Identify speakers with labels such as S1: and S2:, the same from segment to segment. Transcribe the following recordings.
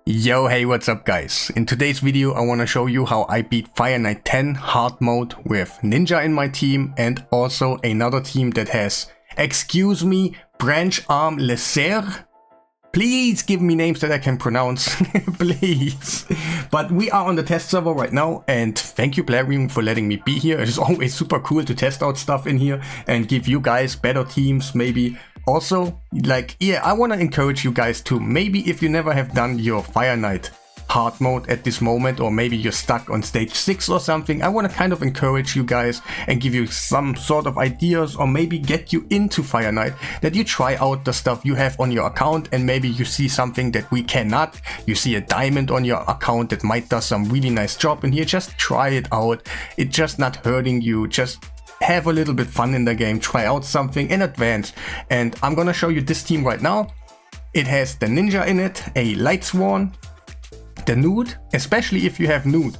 S1: Yo, hey, what's up guys? In today's video I want to show you how I beat Fire Knight 10 hard mode with Ninja in my team and also another team that has, excuse me, branch arm Lasair. Please give me names that I can pronounce, please. But we are on the test server right now, and thank you Plarium for letting me be here. It is always super cool to test out stuff in here and give you guys better teams maybe. Also, I want to encourage you guys to, maybe if you never have done your Fire Knight hard mode at this moment, or maybe you're stuck on stage 6 or something, I want to kind of encourage you guys and give you some sort of ideas, or maybe get you into Fire Knight, that you try out the stuff you have on your account, and maybe you see something that we cannot. You see a diamond on your account that might do some really nice job in here. Just try it out. It's just not hurting you. Just have a little bit fun in the game, try out something in advance. And I'm gonna show you this team right now. It has the Ninja in it, a Light Sworn, the Nude, especially if you have Nude.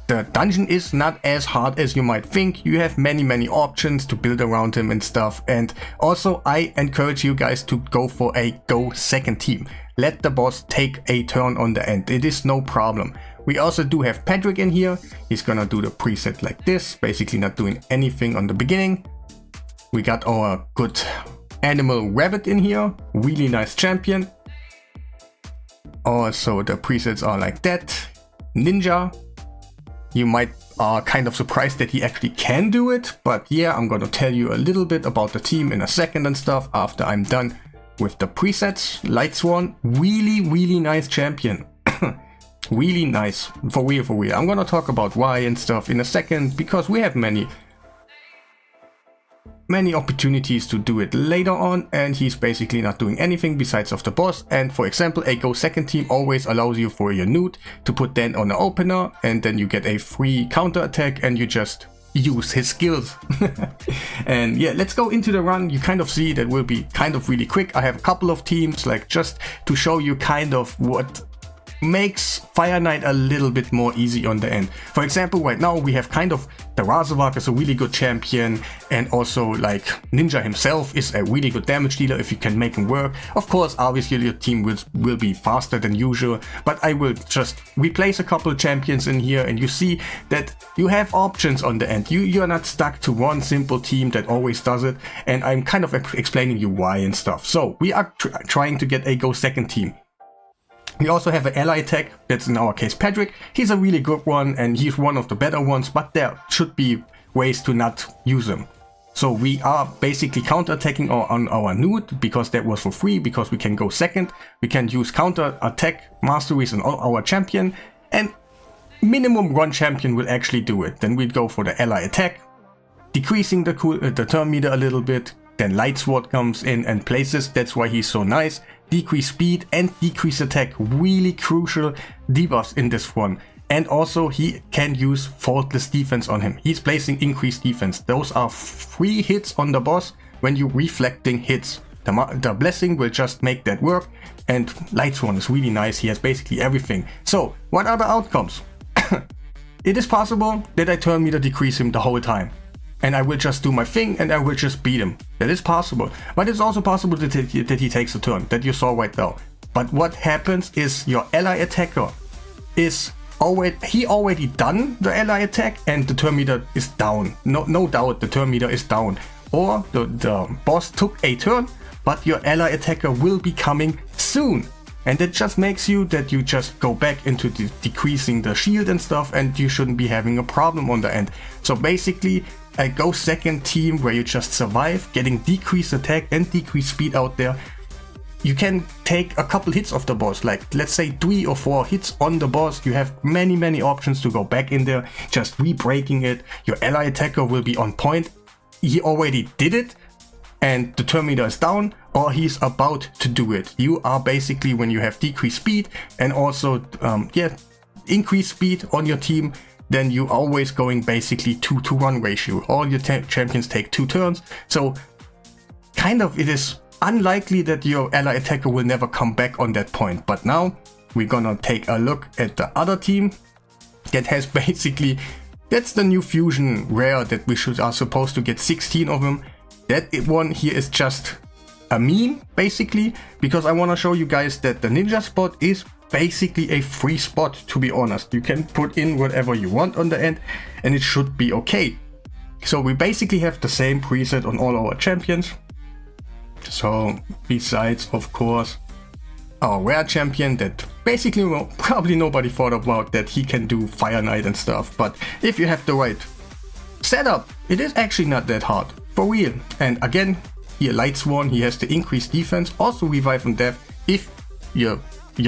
S1: The dungeon is not as hard as you might think. You have many options to build around him and stuff. And also I encourage you guys to go for a go second team. Let the boss take a turn on the end. It is no problem. We also do have Patrick in here. He's gonna do the preset like this, basically not doing anything on the beginning. We got our good animal rabbit in here, really nice champion. Also the presets are like that. Ninja, you might are kind of surprised that he actually can do it, but yeah, I'm gonna tell you a little bit about the team in a second and stuff after I'm done with the presets. Light Sworn, really nice champion. Really nice, for real. I'm gonna talk about why and stuff in a second, because we have many opportunities to do it later on, and he's basically not doing anything besides of the boss. And for example, a go second team always allows you for your Nude to put that on the opener, and then you get a free counter attack and you just use his skills. And yeah, let's go into the run. You kind of see that will be kind of really quick. I have a couple of teams, like just to show you kind of what makes Fire Knight a little bit more easy on the end. For example, right now we have kind of the Razavak is a really good champion, and also like Ninja himself is a really good damage dealer if you can make him work. Of course, obviously your team will be faster than usual, but I will just replace a couple of champions in here, and you see that you have options on the end. You're not stuck to one simple team that always does it, and I'm kind of explaining you why and stuff. So we are trying to get a go second team. We also have an ally attack, that's in our case Patrick. He's a really good one and he's one of the better ones, but there should be ways to not use him. So we are basically counter-attacking on our Nude, because that was for free, because we can go second. We can use counter-attack masteries on our champion, and minimum one champion will actually do it. Then we'd go for the ally attack, decreasing the turn meter a little bit. Then Light Sword comes in and places, that's why he's so nice. Decrease speed and decrease attack, really crucial debuffs in this one. And also he can use faultless defense on him. He's placing increased defense. Those are free hits on the boss when you're reflecting hits. The blessing will just make that work, and Light Sworn is really nice. He has basically everything. So what are the outcomes? It is possible that I turn meter decrease him the whole time, and I will just do my thing and I will just beat him. That is possible. But it's also possible that he takes a turn, that you saw right now. But what happens is your ally attacker is already done the ally attack, and the turn meter is down. No doubt the turn meter is down. Or the boss took a turn, but your ally attacker will be coming soon. And that just makes you that you just go back into decreasing the shield and stuff, and you shouldn't be having a problem on the end. So basically, a go second team where you just survive, getting decreased attack and decreased speed out there. You can take a couple hits of the boss, like let's say 3 or 4 hits on the boss. You have many options to go back in there, just re-breaking it. Your ally attacker will be on point. He already did it, and the turn meter is down, or he's about to do it. You are basically, when you have decreased speed and also increased speed on your team, then you're always going basically 2-to-1 ratio. All your champions take 2 turns, so kind of it is unlikely that your ally attacker will never come back on that point. But now we're gonna take a look at the other team that has basically, that's the new fusion rare that we are supposed to get 16 of them. That one here is just a meme basically, because I want to show you guys that the ninja spot is basically a free spot, to be honest. You can put in whatever you want on the end and it should be okay. So we basically have the same preset on all our champions. So besides of course our rare champion that basically, well, probably nobody thought about, that he can do Fire Knight and stuff, but if you have the right setup, it is actually not that hard, for real. And again, here Light Sworn, he has the increased defense, also revive and death. If you're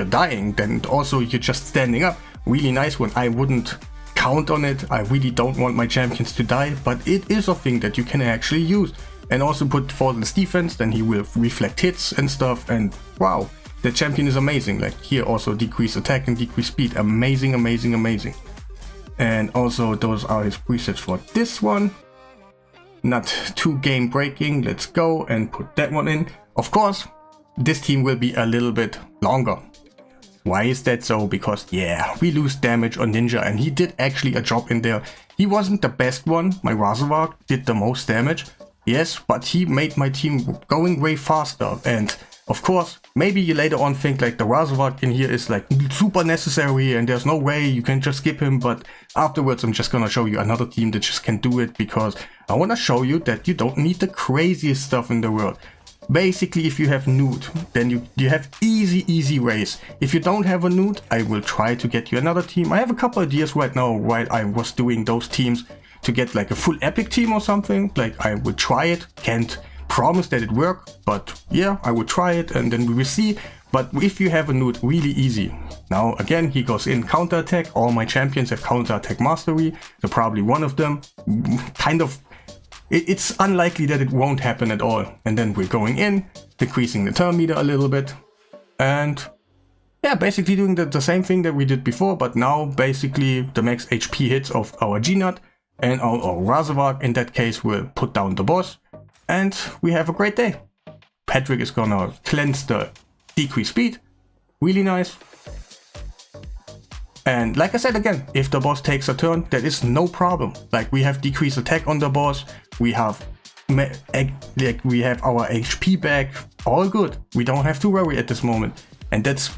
S1: dying, then also you're just standing up. Really nice one. I wouldn't count on it. I really don't want my champions to die, but it is a thing that you can actually use. And also put Faultless defense, then he will reflect hits and stuff, and wow. The champion is amazing. Like here also decrease attack and decrease speed. Amazing, amazing, amazing. And also those are his presets for this one. Not too game breaking. Let's go and put that one in. Of course, this team will be a little bit longer. Why is that so? Because yeah, we lose damage on Ninja and he did actually a job in there. He wasn't the best one. My Razorvark did the most damage. Yes, but he made my team going way faster. And of course, maybe you later on think like the Razorvark in here is like super necessary and there's no way you can just skip him, but afterwards I'm just gonna show you another team that just can do it, because I wanna show you that you don't need the craziest stuff in the world. Basically, if you have Newt, then you have easy race. If you don't have a Newt, I will try to get you another team. I have a couple ideas right now while I was doing those teams to get like a full epic team or something. Like I would try it, can't promise that it worked, but yeah, I would try it and then we will see. But if you have a Newt, really easy. Now again, he goes in counter attack. All my champions have counter attack mastery, so probably one of them kind of, it's unlikely that it won't happen at all. And then we're going in, decreasing the turn meter a little bit, and yeah, basically doing the same thing that we did before, but now basically the max HP hits of our G-Nut and our Razorvark in that case will put down the boss. And we have a great day. Patrick is gonna cleanse the decreased speed. Really nice. And like I said again, if the boss takes a turn, that is no problem. Like we have decreased attack on the boss. We have our HP back. All good. We don't have to worry at this moment. And that's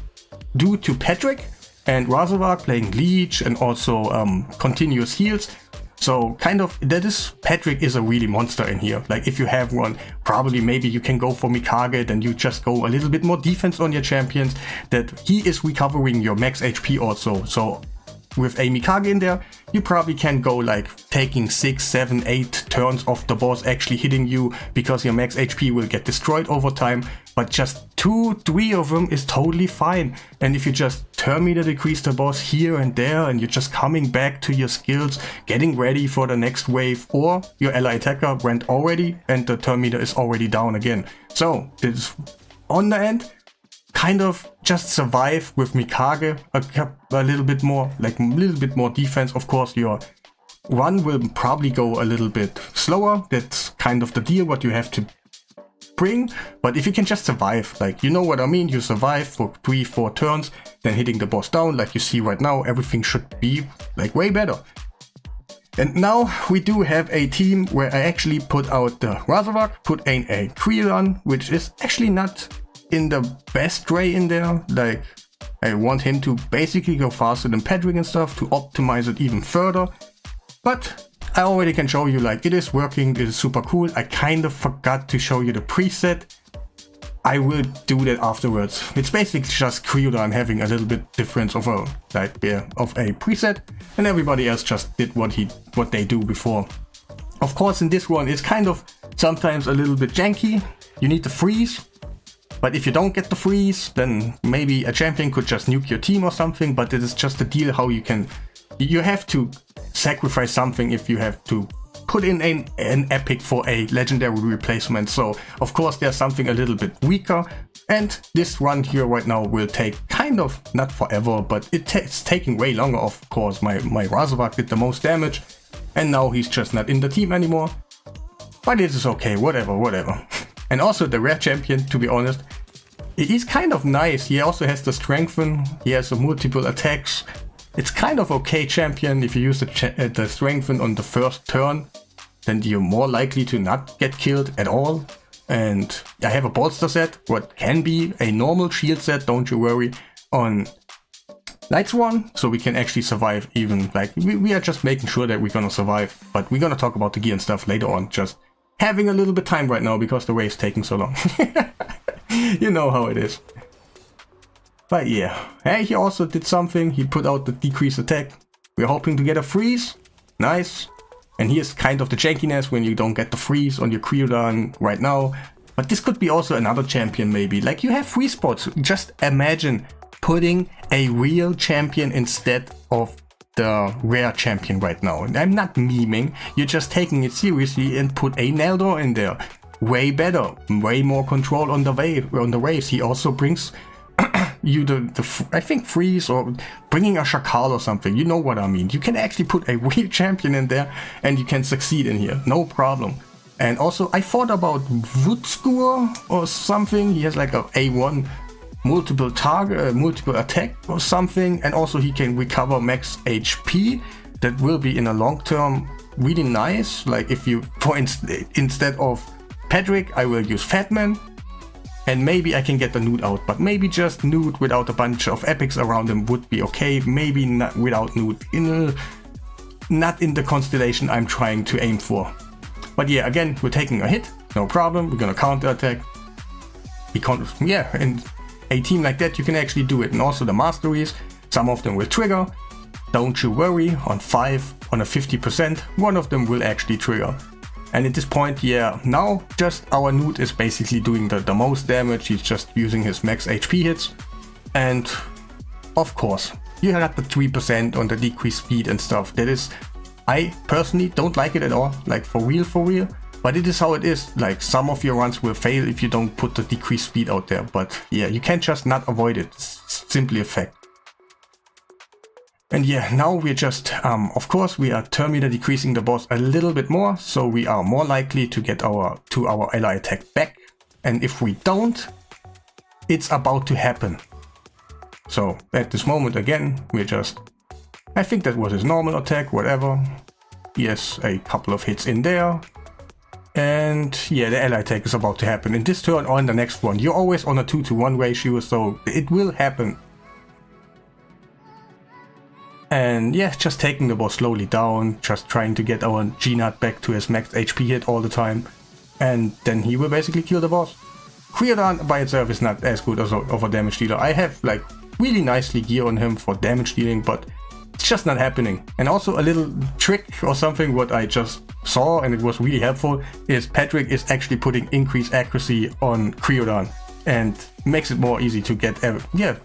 S1: due to Patrick and Razorvark playing Leech and also continuous heals. So kind of, Patrick is a really monster in here. Like if you have one, probably maybe you can go for Mikage, then you just go a little bit more defense on your champions, that he is recovering your max HP also. So with a Mikage in there, you probably can go like taking 6, 7, 8 turns off the boss actually hitting you, because your max HP will get destroyed over time. But just 2, 3 of them is totally fine. And if you just turn meter decrease the boss here and there, and you're just coming back to your skills, getting ready for the next wave, or your ally attacker went already and the turn meter is already down again. So this on the end, kind of just survive with Mikage a little bit more, like a little bit more defense. Of course, your run will probably go a little bit slower. That's kind of the deal, what you have to bring. But if you can just survive, like, you know what I mean, you survive for 3, 4 turns, then hitting the boss down, like you see right now, everything should be like way better. And now we do have a team where I actually put out the Razorvark, put in a Creon, which is actually not in the best way in there. Like I want him to basically go faster than Patrick and stuff to optimize it even further. But I already can show you, like, it is working, it is super cool. I kind of forgot to show you the preset. I will do that afterwards. It's basically just Creon having a little bit difference of a preset, and everybody else just did what they do before. Of course, in this one, it's kind of sometimes a little bit janky. You need the freeze. But if you don't get the freeze, then maybe a champion could just nuke your team or something, but it is just a deal how you have to sacrifice something if you have to put in an epic for a legendary replacement. So of course there's something a little bit weaker, and this run here right now will take kind of, not forever, but it's taking way longer. Of course, my Razorvark did the most damage, and now he's just not in the team anymore. But it is okay, whatever. And also the rare champion, to be honest, he's kind of nice. He also has the strengthen, he has multiple attacks. It's kind of okay champion. If you use the strengthen on the first turn, then you're more likely to not get killed at all. And I have a bolster set, what can be a normal shield set, don't you worry, on Lights 1, so we can actually survive even, like, we are just making sure that we're gonna survive, but we're gonna talk about the gear and stuff later on, just having a little bit time right now because the race taking so long. You know how it is. But yeah, hey, he also did something, he put out the decreased attack. We're hoping to get a freeze, nice. And here's kind of the jankiness when you don't get the freeze on your Creodon right now. But this could be also another champion maybe, like you have free spots, just imagine putting a real champion instead of the rare champion right now. And I'm not memeing, you're just taking it seriously and put a Neldor in there. Way better, way more control on the waves. He also brings you I think freeze or bringing a Shakal or something, you know what I mean. You can actually put a real champion in there and you can succeed in here, no problem. And also I thought about Woodscore or something, he has like a A1 multiple target, multiple attack or something, and also he can recover max HP. That will be in a long term really nice. Like if you, for instance, instead of Patrick, I will use Fatman, and maybe I can get the Nude out, but maybe just Nude without a bunch of epics around him would be okay. Maybe not without Nude, not in the constellation I'm trying to aim for. But yeah, again, we're taking a hit, no problem. We're gonna counter attack. Yeah, and a team like that, you can actually do it. And also the masteries, some of them will trigger. Don't you worry, on 5, on a 50%, one of them will actually trigger. And at this point, yeah, now just our Nude is basically doing the most damage. He's just using his max HP hits. And of course, you got the 3% on the decreased speed and stuff. That is, I personally don't like it at all, like for real. But it is how it is, like some of your runs will fail if you don't put the decreased speed out there. But yeah, you can't just not avoid it, it's simply a fact. And yeah, now we're just, of course, we are Terminator decreasing the boss a little bit more, so we are more likely to get our ally attack back. And if we don't, it's about to happen. So at this moment again, we're just, I think that was his normal attack, whatever. Yes, a couple of hits in there. And yeah, the ally attack is about to happen in this turn or in the next one. You're always on a 2-to-1 ratio, so it will happen. And yeah, just taking the boss slowly down, just trying to get our G-Nut back to his max HP hit all the time. And then he will basically kill the boss. Creodon by itself is not as good as of a damage dealer. I have like really nicely gear on him for damage dealing, but it's just not happening. And also a little trick or something what I just saw and it was really helpful is Patrick is actually putting increased accuracy on Creodon and makes it more easy to get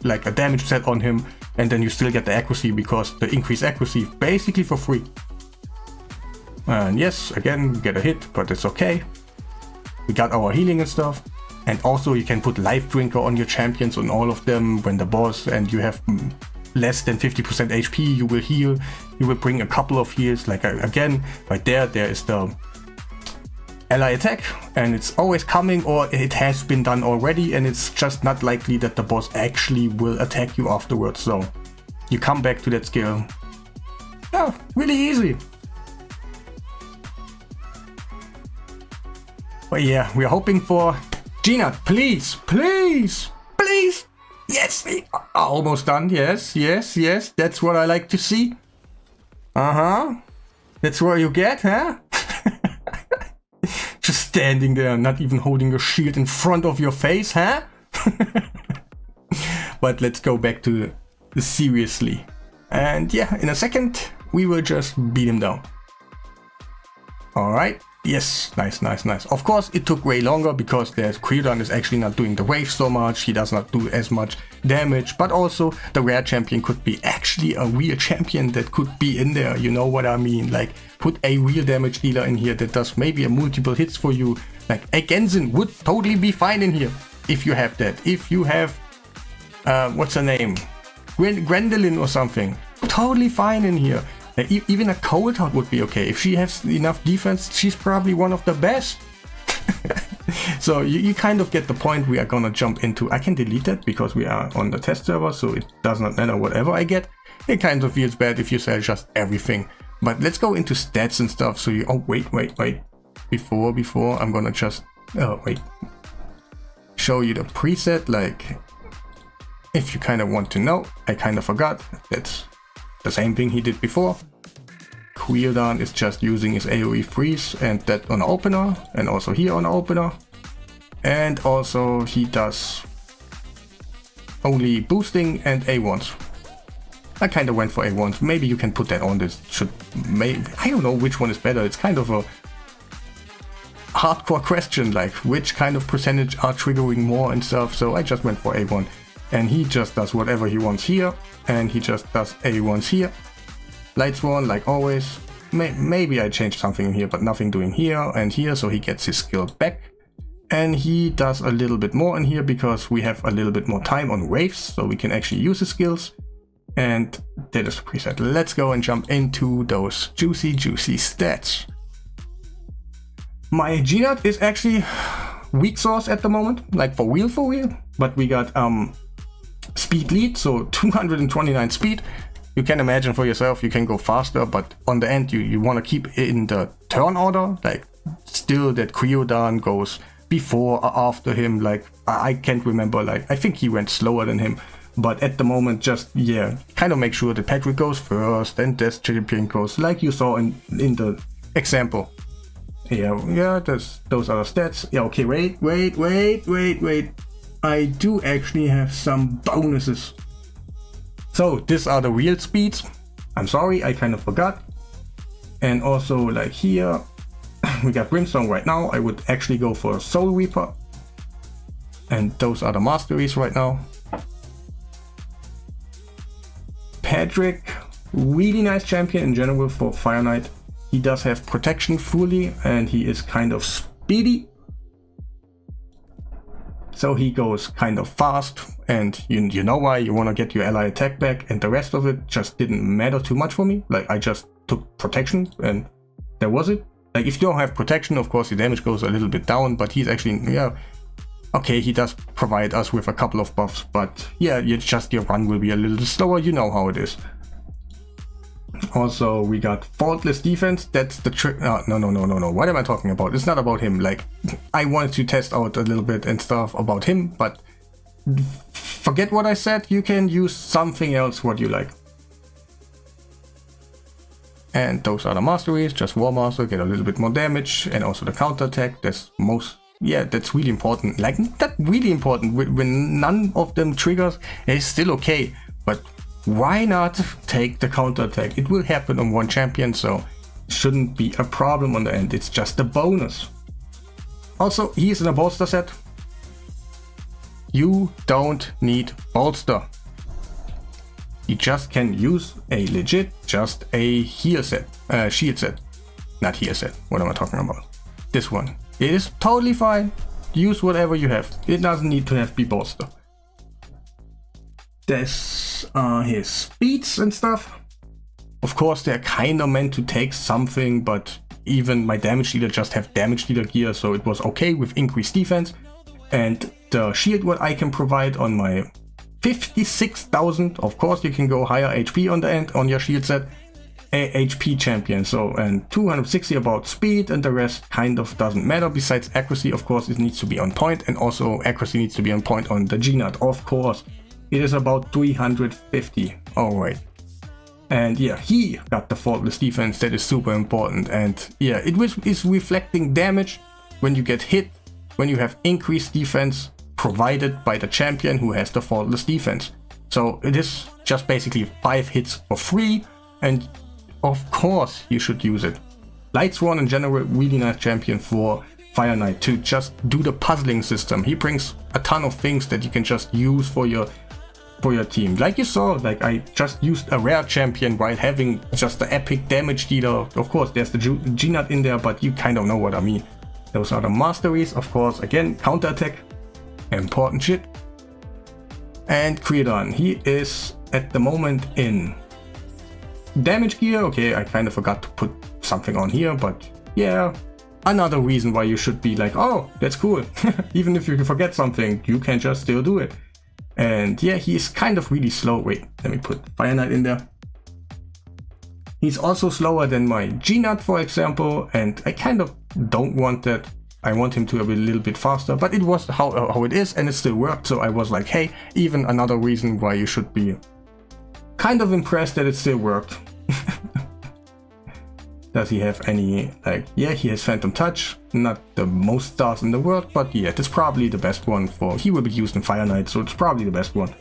S1: like a damage set on him, and then you still get the accuracy because the increased accuracy basically for free. And yes, again we get a hit, but it's okay. We got our healing and stuff. And also you can put Life Drinker on your champions on all of them when the boss and you have less than 50% HP, you will heal. You will bring a couple of heals, like again, right there is the ally attack, and it's always coming or it has been done already, and it's just not likely that the boss actually will attack you afterwards. So you come back to that skill. Yeah, really easy. But yeah, we're hoping for G-Nut, please. Yes, almost done. Yes. That's what I like to see. That's what you get, huh? Just standing there, not even holding your shield in front of your face, huh? But let's go back to the seriously. And yeah, in a second, we will just beat him down. Alright. Yes, nice. Of course, it took way longer because the Creodon is actually not doing the wave so much. He does not do as much damage, but also the rare champion could be actually a real champion that could be in there. You know what I mean? Like, put a real damage dealer in here that does maybe a multiple hits for you. Like, a Genzen would totally be fine in here if you have that. If you have, what's her name? Gwendolyn or something. Totally fine in here. Even a Cold Heart would be okay. If she has enough defense, she's probably one of the best. So you kind of get the point we are gonna jump into. I can delete that because we are on the test server, so it does not matter whatever I get. It kind of feels bad if you sell just everything. But let's go into stats and stuff. So you, oh wait. Before I'm gonna just Oh, wait. Show you the preset, like, if you kind of want to know. I kind of forgot. That's the same thing he did before. Cooldown is just using his AoE freeze and that on opener, and also here on opener. And also he does only boosting and A1s. I kind of went for A1s. Maybe you can put that on. This should, maybe, I don't know which one is better. It's kind of a hardcore question, like which kind of percentage are triggering more and stuff. So I just went for A1, and he just does whatever he wants here, and he just does A1s here. Light Sworn, like always. Maybe I changed something here, but nothing doing here and here, so he gets his skill back. And he does a little bit more in here because we have a little bit more time on waves, so we can actually use his skills. And that is the preset. Let's go and jump into those juicy stats. My G-Nut is actually weak sauce at the moment, like for real. But we got speed lead, so 229 speed. You can imagine for yourself, you can go faster, but on the end you want to keep in the turn order, like still that Cryodan goes before or after him. Like I can't remember, like I think he went slower than him, but at the moment just, yeah, kind of make sure that Patrick goes first and Death Champion goes, like you saw in the example. Yeah, those are the stats. Yeah, okay, wait. I do actually have some bonuses. So these are the real speeds. I'm sorry, I kind of forgot. And also like here, we got Brimstone right now. I would actually go for Soul Reaper. And those are the masteries right now. Patrick, really nice champion in general for Fire Knight. He does have protection fully and he is kind of speedy. So he goes kind of fast, and you know why, you want to get your ally attack back, and the rest of it just didn't matter too much for me. Like I just took protection and that was it. Like if you don't have protection, of course the damage goes a little bit down, but he's actually, yeah, okay, he does provide us with a couple of buffs, but yeah, your run will be a little slower, you know how it is. Also, we got faultless defense. That's the trick. No. What am I talking about? It's not about him. Like, I wanted to test out a little bit and stuff about him, but forget what I said. You can use something else what you like. And those are the masteries. Just War Master, get a little bit more damage, and also the counter attack. That's really important. Like, not really important. When none of them triggers, it's still okay. But why not take the counter attack? It will happen on one champion, so it shouldn't be a problem on the end. It's just a bonus. Also, he is in a bolster set. You don't need bolster. You just can use a legit, just a heal set, shield set. Not heal set. What am I talking about? This one. It is totally fine. Use whatever you have. It doesn't need to be bolster. This are his speeds and stuff. Of course, they're kind of meant to take something, but even my damage dealer just have damage dealer gear, so it was okay with increased defense. And the shield what I can provide on my 56,000, of course you can go higher HP on the end on your shield set. A HP champion, so, and 260 about speed, and the rest kind of doesn't matter. Besides accuracy, of course, it needs to be on point, and also accuracy needs to be on point on the G-Nut, of course. It is about 350. Alright. And yeah, he got the faultless defense. That is super important. And yeah, is reflecting damage when you get hit, when you have increased defense provided by the champion who has the faultless defense. So it is just basically 5 hits for free, and of course you should use it. Light Sworn in general, really nice champion for Fire Knight to just do the puzzling system. He brings a ton of things that you can just use for your team. Like you saw, like I just used a rare champion while having just the epic damage dealer. Of course there's the G-Nut in there, but you kind of know what I mean. Those are the masteries, of course, again, counter attack, important shit. And Cryodan, he is at the moment in damage gear. Okay, I kind of forgot to put something on here, but yeah, another reason why you should be like, oh, that's cool. Even if you forget something, you can just still do it. And yeah, he is kind of really slow. Wait, let me put Fire Knight in there. He's also slower than my G-Nut, for example, and I kind of don't want that. I want him to be a little bit faster, but it was how it is, and it still worked. So I was like, hey, even another reason why you should be kind of impressed that it still worked. Does he have any, like, yeah, he has Phantom Touch, not the most stars in the world, but yeah, it's probably the best one for, he will be used in Fire Knight, so it's probably the best one.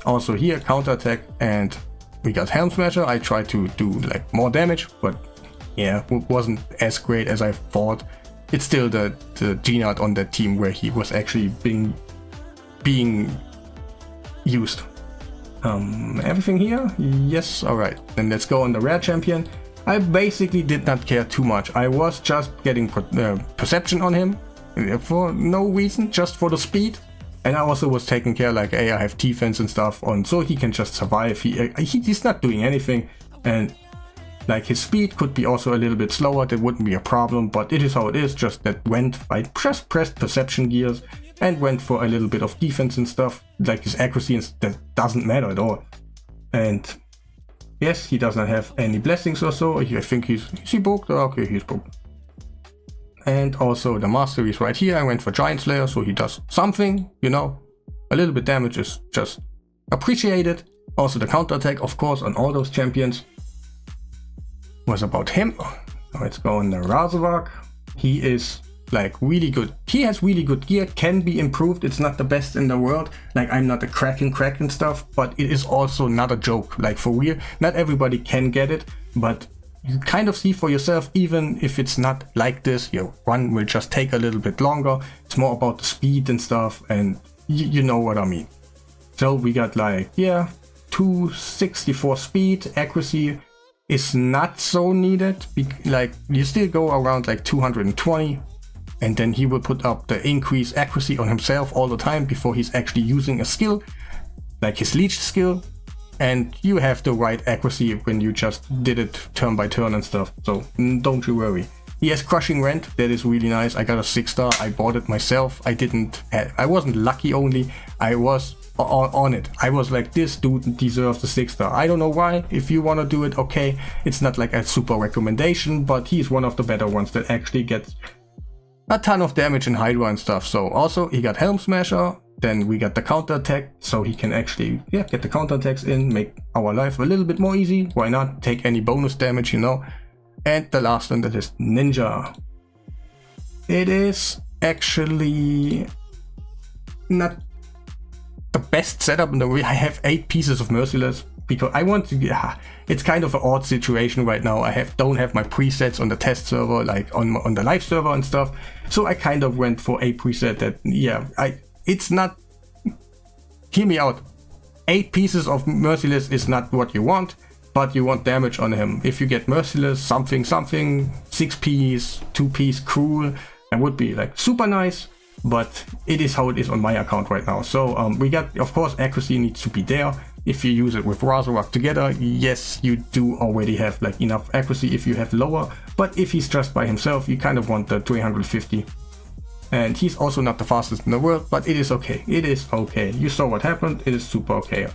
S1: Also here, counterattack, and we got Helm Smasher. I tried to do like more damage, but yeah, it wasn't as great as I thought. It's still the Gnard on that team where he was actually being used. Everything here? Yes, alright. Then let's go on the rare champion. I basically did not care too much. I was just getting perception on him for no reason, just for the speed. And I also was taking care like, hey, I have defense and stuff on, so he can just survive. He's not doing anything, and like his speed could be also a little bit slower. That wouldn't be a problem, but it is how it is. Just that I just pressed perception gears and went for a little bit of defense and stuff. Like his accuracy, and that doesn't matter at all. And yes, he does not have any blessings or so. I think is he broke? Okay, he's broke. And also the masteries right here. I went for Giant Slayer, so he does something, you know. A little bit damage is just appreciated. Also the counterattack, of course, on all those champions was about him. Let's go on the Razorok. He is like really good. He has really good gear, can be improved. It's not the best in the world. Like I'm not a cracking stuff, but it is also not a joke. Like for real, not everybody can get it, but you kind of see for yourself, even if it's not like this, your run will just take a little bit longer. It's more about the speed and stuff, and you know what I mean. So we got like, yeah, 264 speed. Accuracy is not so needed. Like you still go around like 220, and then he will put up the increased accuracy on himself all the time before he's actually using a skill, like his leech skill. And you have the right accuracy when you just did it turn by turn and stuff, so don't you worry. He has Crushing Rent, that is really nice. I got a 6-star, I bought it myself. I wasn't lucky only, I was on it. I was like, this dude deserves the 6-star. I don't know why. If you want to do it, okay. It's not like a super recommendation, but he's one of the better ones that actually gets a ton of damage in Hydra and stuff. So also he got Helm Smasher. Then we got the counterattack, so he can actually, yeah, get the counterattacks in, make our life a little bit more easy. Why not? Take any bonus damage, you know. And the last one, that is Ninja. It is actually not the best setup in the way. I have 8 pieces of Merciless because I want to, yeah, it's kind of an odd situation right now. I don't have my presets on the test server, like on the live server and stuff. So I kind of went for a preset that, yeah, it's not, hear me out, 8 pieces of Merciless is not what you want, but you want damage on him. If you get Merciless, something, 6-piece, 2-piece, Cruel, that would be like super nice, but it is how it is on my account right now. So we got, of course, accuracy needs to be there. If you use it with Razorok together, yes, you do already have like enough accuracy if you have lower, but if he's just by himself, you kind of want the 350. And he's also not the fastest in the world, but it is okay. It is okay. You saw what happened. It is super okay.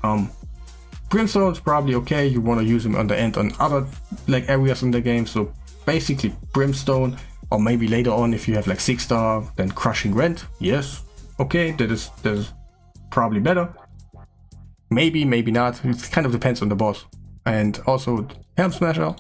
S1: Brimstone's probably okay. You want to use him on the end on other like areas in the game. So basically Brimstone, or maybe later on if you have like 6-star, then Crushing Rent. Yes, okay, that is probably better. Maybe not. It kind of depends on the boss. And also Helm Smasher,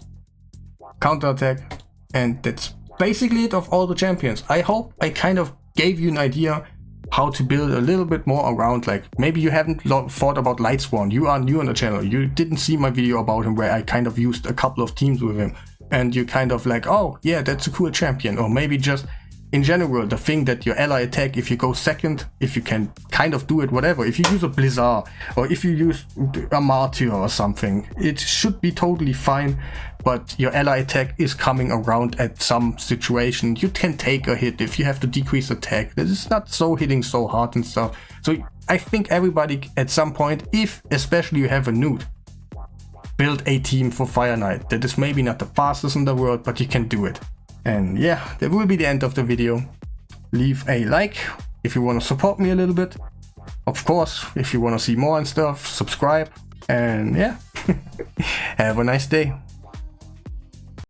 S1: counterattack, and that's basically it of all the champions. I hope I kind of gave you an idea how to build a little bit more around, like maybe you haven't thought about Lightsworn, you are new on the channel, you didn't see my video about him where I kind of used a couple of teams with him, and you kind of like, oh yeah, that's a cool champion. Or maybe just in general, the thing that your ally attack, if you go second, if you can kind of do it, whatever, if you use a Blizzard or if you use a Martyr or something, it should be totally fine. But your ally attack is coming around at some situation. You can take a hit if you have to decrease attack. This is not so hitting so hard and stuff. So I think everybody at some point, if especially you have a nude, build a team for Fire Knight. That is maybe not the fastest in the world, but you can do it. And yeah, that will be the end of the video. Leave a like if you want to support me a little bit. Of course, if you want to see more and stuff, subscribe. And yeah, have a nice day.